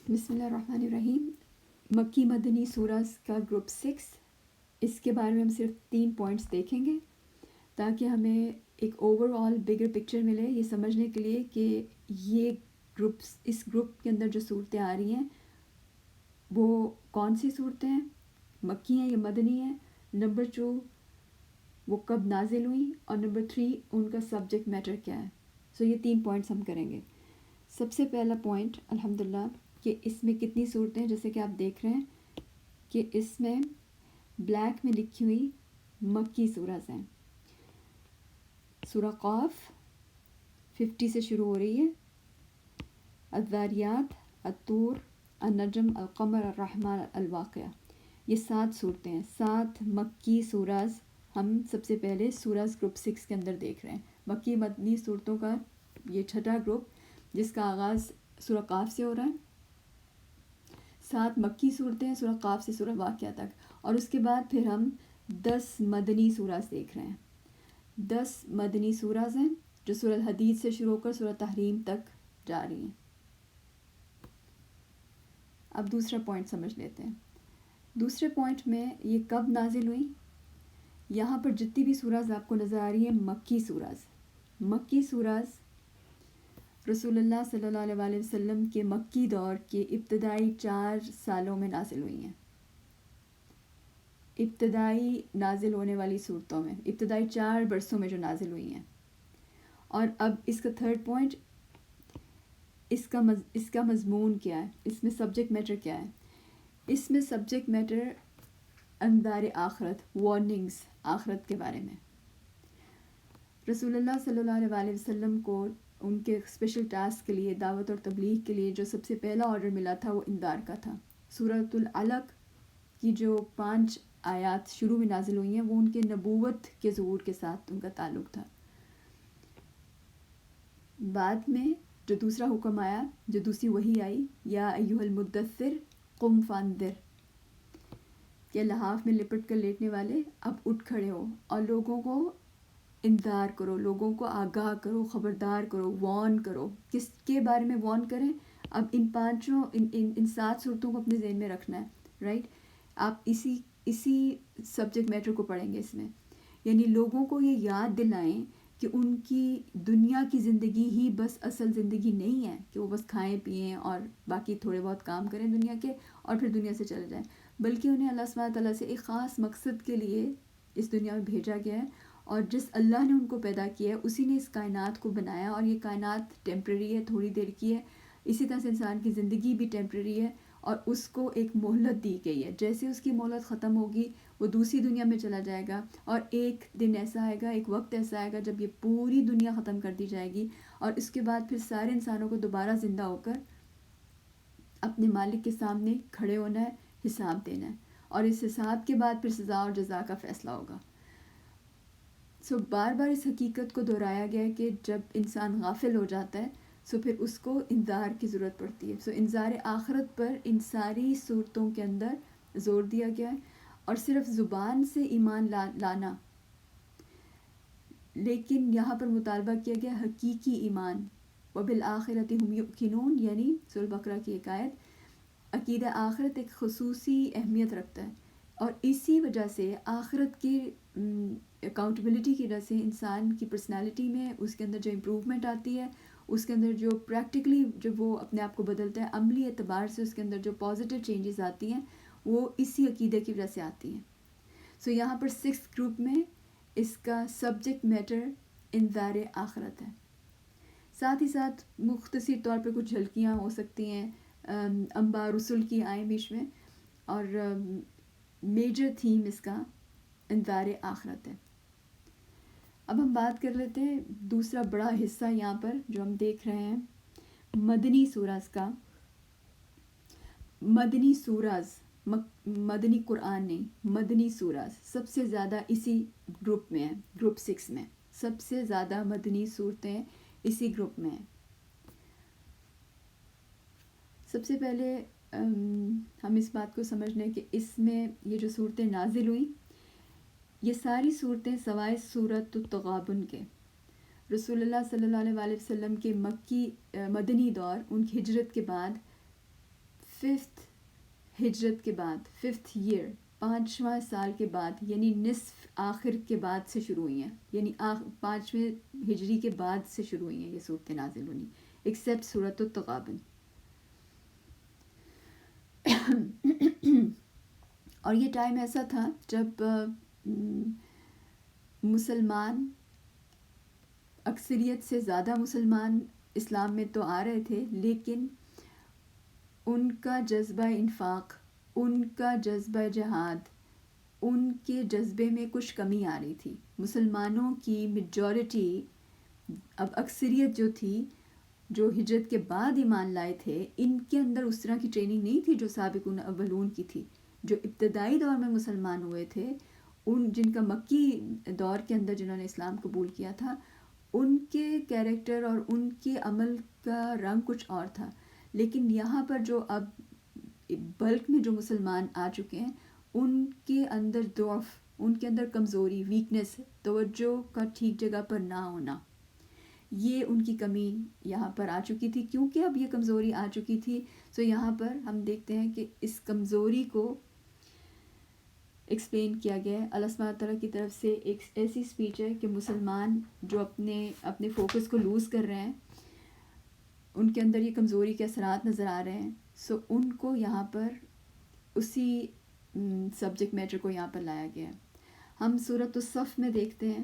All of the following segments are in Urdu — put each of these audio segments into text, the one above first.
بسم اللہ الرحمن الرحیم. مکی مدنی سورز کا گروپ 6. اس کے بارے میں ہم صرف 3 پوائنٹس دیکھیں گے تاکہ ہمیں ایک اوور آل بگر پکچر ملے یہ سمجھنے کے لیے کہ یہ گروپس اس گروپ کے اندر جو صورتیں آ رہی ہیں وہ کون سی صورتیں ہیں, مکی ہیں یا مدنی ہیں. نمبر 2 وہ کب نازل ہوئیں, اور نمبر 3 ان کا سبجیکٹ میٹر کیا ہے. یہ 3 پوائنٹس ہم کریں گے. سب سے پہلا پوائنٹ الحمدللہ کہ اس میں کتنی صورتیں ہیں. جیسے کہ آپ دیکھ رہے ہیں کہ اس میں بلیک میں لکھی ہوئی مکی سورز ہیں. سورہ قاف 50 سے شروع ہو رہی ہے, الذاریات, الطور, النجم, القمر, الرحمن, الواقعہ. یہ 7 صورتیں ہیں, 7 مکی سورز ہم سب سے پہلے سورز گروپ 6 کے اندر دیکھ رہے ہیں. مکی مدنی صورتوں کا یہ چھٹا گروپ جس کا آغاز سورہ قاف سے ہو رہا ہے. 7 مکی صورتیں ہیں سورہ قاف سے سورہ واقعہ تک, اور اس کے بعد پھر ہم 10 مدنی سورز دیکھ رہے ہیں. 10 مدنی سورز ہیں جو سورہ الحدید سے شروع ہو کر سورہ تحریم تک جا رہی ہیں. اب دوسرا پوائنٹ سمجھ لیتے ہیں. دوسرے پوائنٹ میں یہ کب نازل ہوئی. یہاں پر جتنی بھی سورز آپ کو نظر آ رہی ہیں مکی سورز, مکی سورز رسول اللہ صلی اللہ علیہ وسلم کے مکی دور کے ابتدائی 4 سالوں میں نازل ہوئی ہیں. ابتدائی نازل ہونے والی صورتوں میں ابتدائی 4 برسوں میں جو نازل ہوئی ہیں. اور اب اس کا تھرڈ پوائنٹ, اس کا مضمون کیا ہے, اس میں سبجیکٹ میٹر کیا ہے. اس میں سبجیکٹ میٹر انذار آخرت, وارننگز آخرت کے بارے میں. رسول اللہ صلی اللہ علیہ وسلم کو ان کے اسپیشل ٹاسک کے لیے, دعوت اور تبلیغ کے لیے جو سب سے پہلا آرڈر ملا تھا وہ انذار کا تھا. سورۃ العلق کی جو 5 آیات شروع میں نازل ہوئی ہیں وہ ان کے نبوت کے ظہور کے ساتھ ان کا تعلق تھا. بعد میں جو دوسرا حکم آیا, جو دوسری وحی آئی, یا ایھا المدثر قم فانذر, کہ لحاف میں لپٹ کر لیٹنے والے اب اٹھ کھڑے ہو اور لوگوں کو انذار کرو, لوگوں کو آگاہ کرو, خبردار کرو, وارن کرو. کس کے بارے میں وارن کریں؟ اب ان 7 صورتوں کو اپنے ذہن میں رکھنا ہے, رائٹ. آپ اسی سبجیکٹ میٹر کو پڑھیں گے اس میں, یعنی لوگوں کو یہ یاد دلائیں کہ ان کی دنیا کی زندگی ہی بس اصل زندگی نہیں ہے کہ وہ بس کھائیں پئیں اور باقی تھوڑے بہت کام کریں دنیا کے اور پھر دنیا سے چلے جائیں, بلکہ انہیں اللہ سبحانہ تعالیٰ سے ایک خاص مقصد کے لیے اس دنیا میں بھیجا گیا ہے. اور جس اللہ نے ان کو پیدا کیا ہے اسی نے اس کائنات کو بنایا, اور یہ کائنات ٹیمپرری ہے, تھوڑی دیر کی ہے. اسی طرح سے انسان کی زندگی بھی ٹیمپرری ہے, اور اس کو ایک مہلت دی گئی ہے. جیسے اس کی مہلت ختم ہوگی وہ دوسری دنیا میں چلا جائے گا, اور ایک دن ایسا آئے گا, ایک وقت ایسا آئے گا جب یہ پوری دنیا ختم کر دی جائے گی, اور اس کے بعد پھر سارے انسانوں کو دوبارہ زندہ ہو کر اپنے مالک کے سامنے کھڑے ہونا ہے, حساب دینا ہے, اور اس حساب کے بعد پھر سزا اور جزا کا فیصلہ ہوگا. بار بار اس حقیقت کو دہرایا گیا ہے کہ جب انسان غافل ہو جاتا ہے پھر اس کو انذار کی ضرورت پڑتی ہے. انذار آخرت پر ان ساری صورتوں کے اندر زور دیا گیا ہے, اور صرف زبان سے ایمان لانا, لیکن یہاں پر مطالبہ کیا گیا حقیقی ایمان. وبالآخرۃ ہم یوقنون, یعنی سورہ بقرہ کی ایک آیت. عقیدہ آخرت ایک خصوصی اہمیت رکھتا ہے, اور اسی وجہ سے آخرت کی اکاؤنٹیبلٹی کی وجہ سے انسان کی پرسنالٹی میں اس کے اندر جو امپروومنٹ آتی ہے, اس کے اندر جو پریکٹیکلی جو وہ اپنے آپ کو بدلتا ہے, عملی اعتبار سے اس کے اندر جو پازیٹیو چینجز آتی ہیں وہ اسی عقیدے کی وجہ سے آتی ہیں. یہاں پر 6 گروپ میں اس کا سبجیکٹ میٹر انذار آخرت ہے. ساتھ ہی ساتھ مختصر طور پہ کچھ جھلکیاں ہو سکتی ہیں انباء رسل کی آئیں بیچ میں, اور میجر تھیم اس کا انذار آخرت ہے. اب ہم بات کر لیتے ہیں دوسرا بڑا حصہ یہاں پر جو ہم دیکھ رہے ہیں مدنی سورز کا. مدنی سورز, مدنی قرآن نہیں, مدنی سورز سب سے زیادہ اسی گروپ میں ہیں, گروپ 6 میں سب سے زیادہ مدنی صورتیں اسی گروپ میں ہیں. سب سے پہلے ہم اس بات کو سمجھنے کہ اس میں یہ جو صورتیں نازل ہوئیں یہ ساری صورتیں سوائے سورۃ التغابن کے رسول اللہ صلی اللہ علیہ وسلم کے مدنی دور, ان کی ہجرت کے بعد 5th ہجرت کے بعد 5th year 5واں سال کے بعد یعنی نصف آخر کے بعد سے شروع ہوئی ہیں، یعنی 5ویں ہجری کے بعد سے شروع ہوئی ہیں یہ صورتیں نازل ہونی، ایکسیپٹ سورۃ التغابن. اور یہ ٹائم ایسا تھا جب مسلمان اکثریت سے زیادہ مسلمان اسلام میں تو آ رہے تھے، لیکن ان کا جذبہ انفاق، ان کا جذبہ جہاد، ان کے جذبے میں کچھ کمی آ رہی تھی. مسلمانوں کی میجورٹی، اب اکثریت جو تھی، جو ہجرت کے بعد ایمان لائے تھے، ان کے اندر اس طرح کی ٹریننگ نہیں تھی جو سابقون اولون کی تھی. جو ابتدائی دور میں مسلمان ہوئے تھے، ان جن کا مکی دور کے اندر جنہوں نے اسلام قبول کیا تھا، ان کے کیریکٹر اور ان کے عمل کا رنگ کچھ اور تھا. لیکن یہاں پر جو اب بلک میں جو مسلمان آ چکے ہیں، ان کے اندر ضعف، ان کے اندر کمزوری، ویکنس، توجہ کا ٹھیک جگہ پر نہ ہونا، یہ ان کی کمی یہاں پر آ چکی تھی. کیونکہ اب یہ کمزوری آ چکی تھی، تو یہاں پر ہم دیکھتے ہیں کہ اس کمزوری کو ایکسپلین کیا گیا ہے. اللہ سبحانہ تعالیٰ کی طرف سے ایک ایسی سپیچ ہے کہ مسلمان جو اپنے فوکس کو لوز کر رہے ہیں، ان کے اندر یہ کمزوری کے اثرات نظر آ رہے ہیں، سو ان کو یہاں پر اسی سبجیکٹ میٹر کو یہاں پر لایا گیا ہے. ہم سورۃ الصف میں دیکھتے ہیں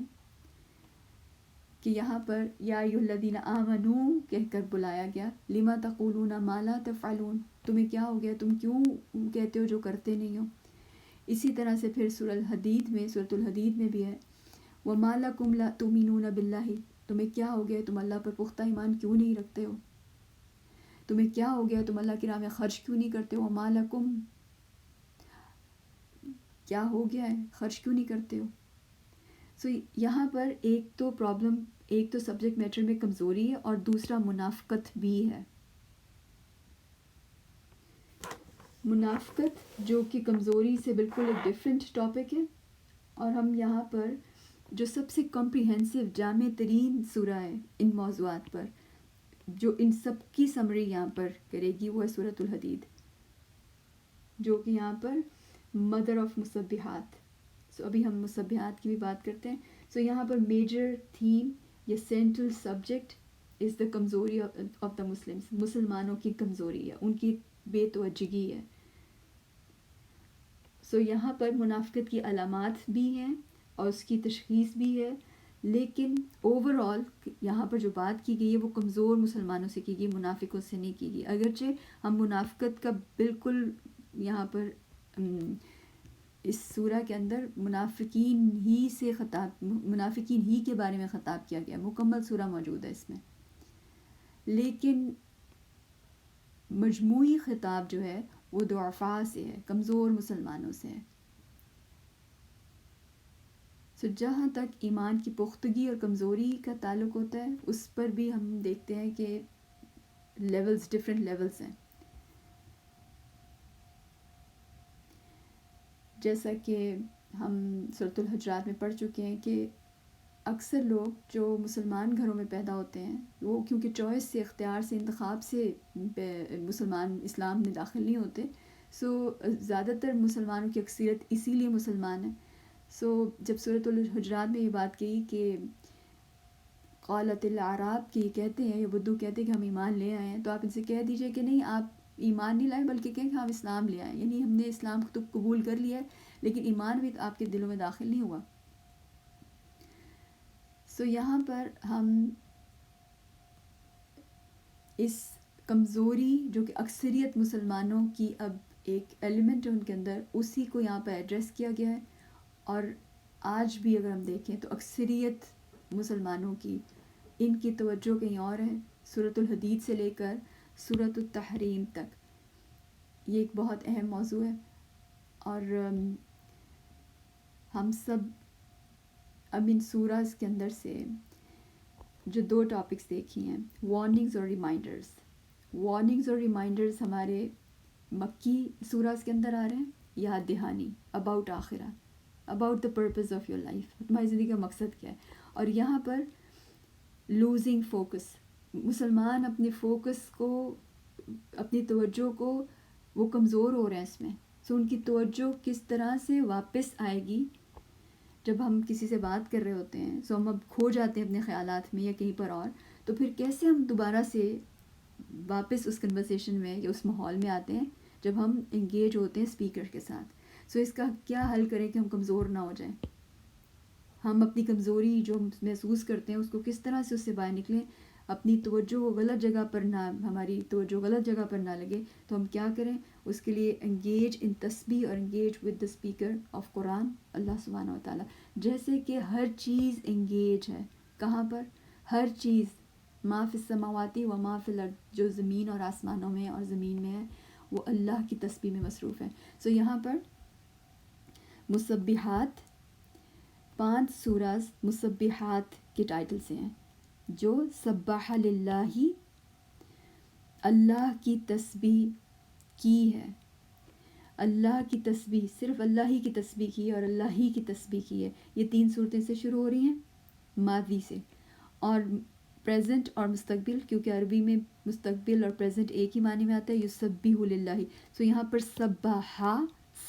کہ یہاں پر یا ایھا الذین آمنو کہہ کر بلایا گیا، لما تقولون ما لا تفعلون، تمہیں کیا ہو گیا، تم کیوں کہتے ہو جو کرتے نہیں ہو. اسی طرح سے پھر سورۃ الحدید میں بھی ہے، وما لکم لا تؤمنون باللہ، تمہیں کیا ہو گیا، تم اللہ پر پختہ ایمان کیوں نہیں رکھتے ہو، تمہیں کیا ہو گیا، تم اللہ کی راہ میں خرچ کیوں نہیں کرتے ہو، وما لکم، کیا ہو گیا ہے، خرچ کیوں نہیں کرتے ہو. سو یہاں پر ایک تو پرابلم، ایک تو سبجیکٹ میٹر میں کمزوری ہے، اور دوسرا منافقت بھی ہے. منافقت جو کہ کمزوری سے بالکل ایک ڈیفرنٹ ٹاپک ہے. اور ہم یہاں پر جو سب سے کمپریہنسو جامع ترین سورہ ہے ان موضوعات پر، جو ان سب کی سمری یہاں پر کرے گی، وہ ہے سورۃ الحدید، جو کہ یہاں پر مدر آف مسبحات. سو ابھی ہم مسبحات کی بھی بات کرتے ہیں. سو یہاں پر میجر تھیم یا سینٹرل سبجیکٹ از دا کمزوری آف دا مسلمس، مسلمانوں کی کمزوری ہے، ان کی بے توجہی ہے. سو یہاں پر منافقت کی علامات بھی ہیں اور اس کی تشخیص بھی ہے، لیکن اوور آل یہاں پر جو بات کی گئی ہے وہ کمزور مسلمانوں سے کی گئی، منافقوں سے نہیں کی گئی. اگرچہ ہم منافقت کا بالکل یہاں پر اس سورہ کے اندر منافقین ہی کے بارے میں خطاب کیا گیا، مکمل سورہ موجود ہے اس میں، لیکن مجموعی خطاب جو ہے وہ ضعفاء سے ہے، کمزور مسلمانوں سے ہے. سو جہاں تک ایمان کی پختگی اور کمزوری کا تعلق ہوتا ہے، اس پر بھی ہم دیکھتے ہیں کہ لیولز، ڈفرینٹ لیولز ہیں. جیسا کہ ہم سورۃ الحجرات میں پڑھ چکے ہیں کہ اکثر لوگ جو مسلمان گھروں میں پیدا ہوتے ہیں، وہ کیونکہ چوائس سے، اختیار سے، انتخاب سے مسلمان اسلام میں داخل نہیں ہوتے، سو زیادہ تر مسلمانوں کی اکثریت اسی لیے مسلمان ہے. سو جب سورۃ الحجرات میں یہ بات کہی کہ قالت الاعراب، کہ یہ کہتے ہیں، یہ بدو کہتے ہیں کہ ہم ایمان لے آئے ہیں، تو آپ ان سے کہہ دیجئے کہ نہیں، آپ ایمان نہیں لائے بلکہ کہیں کہ ہم اسلام لے آئے، یعنی ہم نے اسلام تو قبول کر لیا ہے لیکن ایمان بھی آپ کے دلوں میں داخل نہیں ہوا. سو یہاں پر ہم اس کمزوری جو کہ اکثریت مسلمانوں کی اب ایک ایلیمنٹ ہے ان کے اندر، اسی کو یہاں پہ ایڈریس کیا گیا ہے. اور آج بھی اگر ہم دیکھیں تو اکثریت مسلمانوں کی، ان کی توجہ کہیں اور ہے. سورۃ الحدید سے لے کر سورۃ التحریم تک یہ ایک بہت اہم موضوع ہے. اور ہم سب اب ان سوراز کے اندر سے جو 2 ٹاپکس دیکھی ہیں، وارننگز اور ریمائنڈرز. وارننگز اور ریمائنڈرز ہمارے مکی سوراز کے اندر آ رہے ہیں، یاد دہانی اباؤٹ آخرہ، about the purpose of your life, تمہاری زندگی کا مقصد کیا ہے. اور یہاں پر لوزنگ فوکس، مسلمان اپنے فوکس کو، اپنی توجہ کو وہ کمزور ہو رہے ہیں اس میں. سو ان کی توجہ کس طرح سے واپس آئے گی جب ہم کسی سے بات کر رہے ہوتے ہیں. سو ہم اب کھو جاتے ہیں اپنے خیالات میں یا کہیں پر اور, تو پھر کیسے ہم دوبارہ سے واپس اس کنورسیشن میں یا اس ماحول میں آتے ہیں جب ہم انگیج ہوتے ہیں اسپیکر کے ساتھ. سو اس کا کیا حل کریں کہ ہم کمزور نہ ہو جائیں. ہم اپنی کمزوری جو محسوس کرتے ہیں اس کو کس طرح سے اس سے باہر نکلیں, اپنی توجہ غلط جگہ پر نہ, ہماری توجہ غلط جگہ پر نہ لگے. تو ہم کیا کریں اس کے لیے, انگیج ان تسبیح اور engage with the speaker of قرآن اللہ سبحانہ و تعالیٰ. جیسے کہ ہر چیز انگیج ہے کہاں پر, ہر چیز ما فی السماواتی و ما فی الارض, جو زمین اور آسمانوں میں اور زمین میں ہے وہ اللہ کی تسبیح میں مصروف ہے. سو یہاں پر مسبحات 5 سوراز مسبحات کے ٹائٹل سے ہیں, جو سبح للہ, اللہ کی تسبیح کی ہے. اللہ کی تسبیح, صرف اللہ ہی کی تسبیح کی ہے اور اللہ ہی کی تسبیح کی ہے. یہ 3 صورتیں سے شروع ہو رہی ہیں ماضی سے, اور پریزنٹ اور مستقبل, کیونکہ عربی میں مستقبل اور پریزنٹ ایک ہی معنی میں آتا ہے, یسبح للہ. سو یہاں پر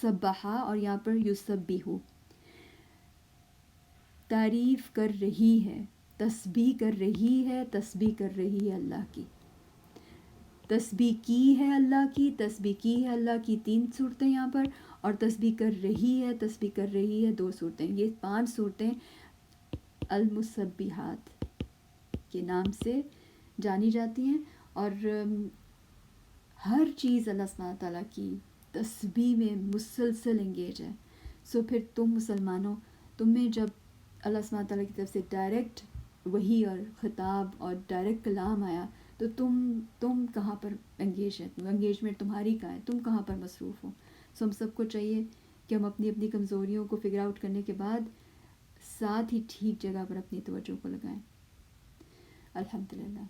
سبحا اور یہاں پر یسبح, تعریف کر رہی ہے, تسبیح کر رہی ہے, تسبیح کر رہی ہے اللہ کی, تسبیح کی ہے اللہ کی, تسبیح کی ہے اللہ کی. 3 صورتیں یہاں پر, اور تسبیح کر رہی ہے, تسبیح کر رہی ہے 2 صورتیں. یہ 5 صورتیں المسبحات کے نام سے جانی جاتی ہیں. اور ہر چیز اللہ سبحانہ تعالیٰ کی تسبیح میں مسلسل انگیج ہے. سو پھر تم مسلمانوں, تمہیں جب اللہ سبحانہ تعالیٰ کی طرف سے ڈائریکٹ وحی اور خطاب اور ڈائریکٹ کلام آیا, تو تم کہاں پر انگیج ہے, انگیجمنٹ تمہاری کہاں ہے, تم کہاں پر مصروف ہو. سو ہم سب کو چاہیے کہ ہم اپنی اپنی کمزوریوں کو فگر آؤٹ کرنے کے بعد ساتھ ہی ٹھیک جگہ پر اپنی توجہ کو لگائیں. الحمدللہ.